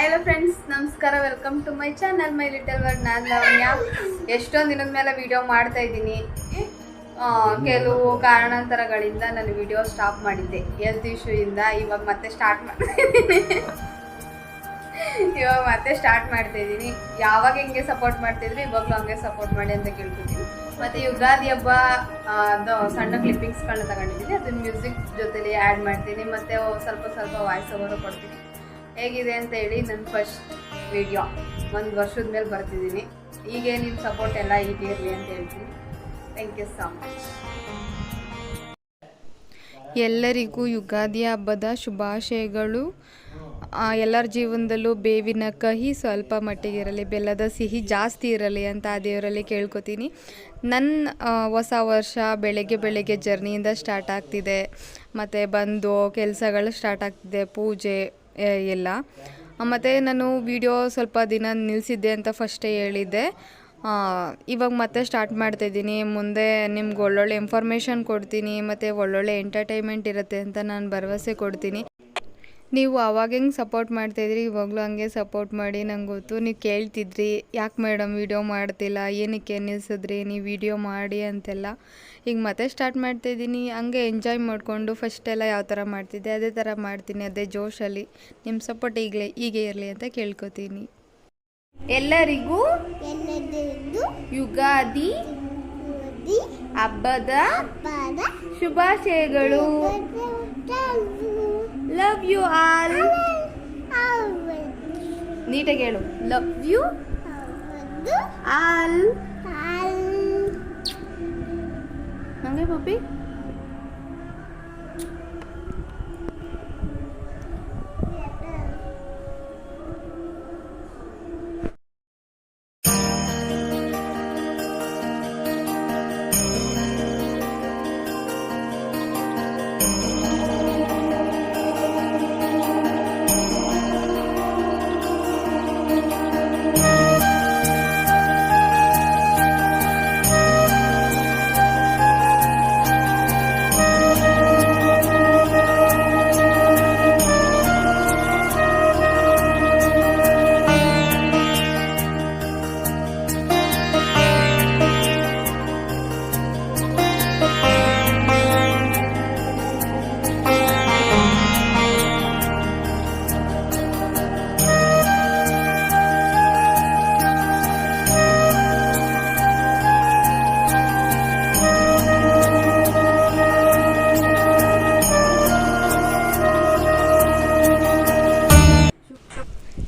Hi hello friends, ನಮಸ್ಕಾರ. Welcome to my channel my little world. ನಾನು ಲಾವಣ್ಯ. ಎಷ್ಟೊಂದು ದಿನದ ಮೇಲೆ ವಿಡಿಯೋ ಮಾಡ್ತಾ ಇದ್ದೀನಿ. ಕೆಲವು ಕಾರಣಾಂತರಗಳಿಂದ ನಾನು ವಿಡಿಯೋ ಸ್ಟಾಪ್ ಮಾಡಿದ್ದೆ, ಹೆಲ್ತ್ ಇಶ್ಯೂಯಿಂದ. ಇವಾಗ ಮತ್ತೆ ಸ್ಟಾರ್ಟ್ ಮಾಡ್ತಾ ಇದ್ದೀನಿ. ಯಾವಾಗ ಹೆಂಗೆ ಸಪೋರ್ಟ್ ಮಾಡ್ತಿದ್ರು ಇವಾಗಲೂ ಹಂಗೆ ಸಪೋರ್ಟ್ ಮಾಡಿ ಅಂತ ಕೇಳ್ಕೊತೀನಿ. ಮತ್ತು ಯುಗಾದಿ ಹಬ್ಬ ಅದು ಸಣ್ಣ ಕ್ಲಿಪ್ಪಿಂಗ್ಸ್ಗಳನ್ನ ತಗೊಂಡಿದ್ದೀನಿ, ಅದನ್ನ ಮ್ಯೂಸಿಕ್ ಜೊತೆಲಿ ಆ್ಯಡ್ ಮಾಡ್ತೀನಿ. ಮತ್ತು ಸ್ವಲ್ಪ ವಾಯ್ಸ್ ಓವರು ಕೊಡ್ತೀನಿ. ಹೇಗಿದೆ ಅಂತ ಹೇಳಿ ನನ್ನ ಫಸ್ಟ್ ವಿಡಿಯೋ 1 ವರ್ಷದ ಮೇಲೆ ಬರ್ತಿದ್ದೀನಿ. ಹೀಗೆ ನಿಮ್ಮ ಸಪೋರ್ಟ್ ಎಲ್ಲ ಹೀಗೆ ಇರಲಿ ಅಂತ ಹೇಳ್ತೀನಿ. Thank you so much. ಎಲ್ಲರಿಗೂ ಯುಗಾದಿ ಹಬ್ಬದ ಶುಭಾಶಯಗಳು. ಎಲ್ಲರ ಜೀವನದಲ್ಲೂ ಬೇವಿನ ಕಹಿ ಸ್ವಲ್ಪ ಮಟ್ಟಿಗೆ ಇರಲಿ, ಬೆಲ್ಲದ ಸಿಹಿ ಜಾಸ್ತಿ ಇರಲಿ ಅಂತ ಆ ದೇವರಲ್ಲಿ ಕೇಳ್ಕೊತೀನಿ. ನನ್ನ ಹೊಸ ವರ್ಷ ಬೆಳಗ್ಗೆ ಜರ್ನಿಯಿಂದ ಸ್ಟಾರ್ಟ್ ಆಗ್ತಿದೆ. ಮತ್ತು ಬಂದು ಕೆಲಸಗಳು ಸ್ಟಾರ್ಟ್ ಆಗ್ತಿದೆ, ಪೂಜೆ ಎಲ್ಲ. ಮತ್ತು ನಾನು ವಿಡಿಯೋ ಸ್ವಲ್ಪ ದಿನ ನಿಲ್ಲಿಸಿದ್ದೆ ಅಂತ ಫಸ್ಟೇ ಹೇಳಿದ್ದೆ. ಇವಾಗ ಮತ್ತೆ ಸ್ಟಾರ್ಟ್ ಮಾಡ್ತಾಯಿದ್ದೀನಿ. ಮುಂದೆ ನಿಮ್ಗೆ ಒಳ್ಳೊಳ್ಳೆ ಇನ್ಫಾರ್ಮೇಷನ್ ಕೊಡ್ತೀನಿ, ಮತ್ತು ಒಳ್ಳೊಳ್ಳೆ ಎಂಟರ್ಟೈನ್ಮೆಂಟ್ ಇರುತ್ತೆ ಅಂತ ನಾನು ಭರವಸೆ ಕೊಡ್ತೀನಿ. ನೀವು ಅವಾಗ ಹೆಂಗೆ ಸಪೋರ್ಟ್ ಮಾಡ್ತಾಯಿದ್ರಿ ಇವಾಗಲೂ ಹಂಗೆ ಸಪೋರ್ಟ್ ಮಾಡಿ. ನಂಗೆ ಗೊತ್ತು ನೀವು ಕೇಳ್ತಿದ್ರಿ, ಯಾಕೆ ಮೇಡಮ್ ವಿಡಿಯೋ ಮಾಡ್ತಿಲ್ಲ, ಏನಕ್ಕೆ ನಿಲ್ಲಿಸಿದ್ರಿ ನೀವು ವಿಡಿಯೋ ಮಾಡಿ ಅಂತೆಲ್ಲ. ಈಗ ಮತ್ತೆ ಸ್ಟಾರ್ಟ್ ಮಾಡ್ತಾಯಿದ್ದೀನಿ. ಹಂಗೆ ಎಂಜಾಯ್ ಮಾಡಿಕೊಂಡು ಫಸ್ಟೆಲ್ಲ ಯಾವ ಥರ ಮಾಡ್ತಿದ್ದೆ ಅದೇ ಥರ ಮಾಡ್ತೀನಿ, ಅದೇ ಜೋಶಲ್ಲಿ. ನಿಮ್ಮ ಸಪೋರ್ಟ್ ಹೀಗೆ ಇರಲಿ ಅಂತ ಕೇಳ್ಕೊತೀನಿ. ಎಲ್ಲರಿಗೂ ಯುಗಾದಿ ಹಬ್ಬದ ಶುಭಾಶಯಗಳು. Love you all. ನೀಟಾಗಿ ಹೇಳು, ಲವ್ ಯು ಆಲ್. ಹಂಗೆ ಪಪ್ಪಿ.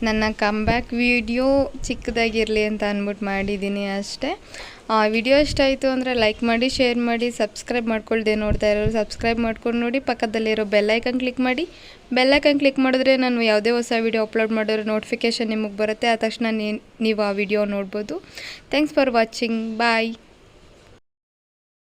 ನನ್ನ ಕಮ್ಬ್ಯಾಕ್ ವಿಡಿಯೋ ಚಿಕ್ಕದಾಗಿರಲಿ ಅಂತ ಅಂದ್ಬಿಟ್ಟು ಮಾಡಿದ್ದೀನಿ ಅಷ್ಟೇ. ವಿಡಿಯೋ ಇಷ್ಟ ಆಯಿತು ಅಂದರೆ ಲೈಕ್ ಮಾಡಿ, ಶೇರ್ ಮಾಡಿ, ಸಬ್ಸ್ಕ್ರೈಬ್ ಮಾಡ್ಕೊಳ್ದೆ ನೋಡ್ತಾ ಇರೋರು ಸಬ್ಸ್ಕ್ರೈಬ್ ಮಾಡ್ಕೊಂಡು ನೋಡಿ. ಪಕ್ಕದಲ್ಲಿರೋ ಬೆಲ್ಲೈಕನ್ ಕ್ಲಿಕ್ ಮಾಡಿ. ಬೆಲ್ಲೈಕನ್ ಕ್ಲಿಕ್ ಮಾಡಿದ್ರೆ ನಾನು ಯಾವುದೇ ಹೊಸ ವಿಡಿಯೋ ಅಪ್ಲೋಡ್ ಮಾಡಿರೋ ನೋಟಿಫಿಕೇಷನ್ ನಿಮಗೆ ಬರುತ್ತೆ. ಆ ತಕ್ಷಣ ನೀವು ಆ ವಿಡಿಯೋ ನೋಡ್ಬೋದು. Thanks for watching. ಬಾಯ್.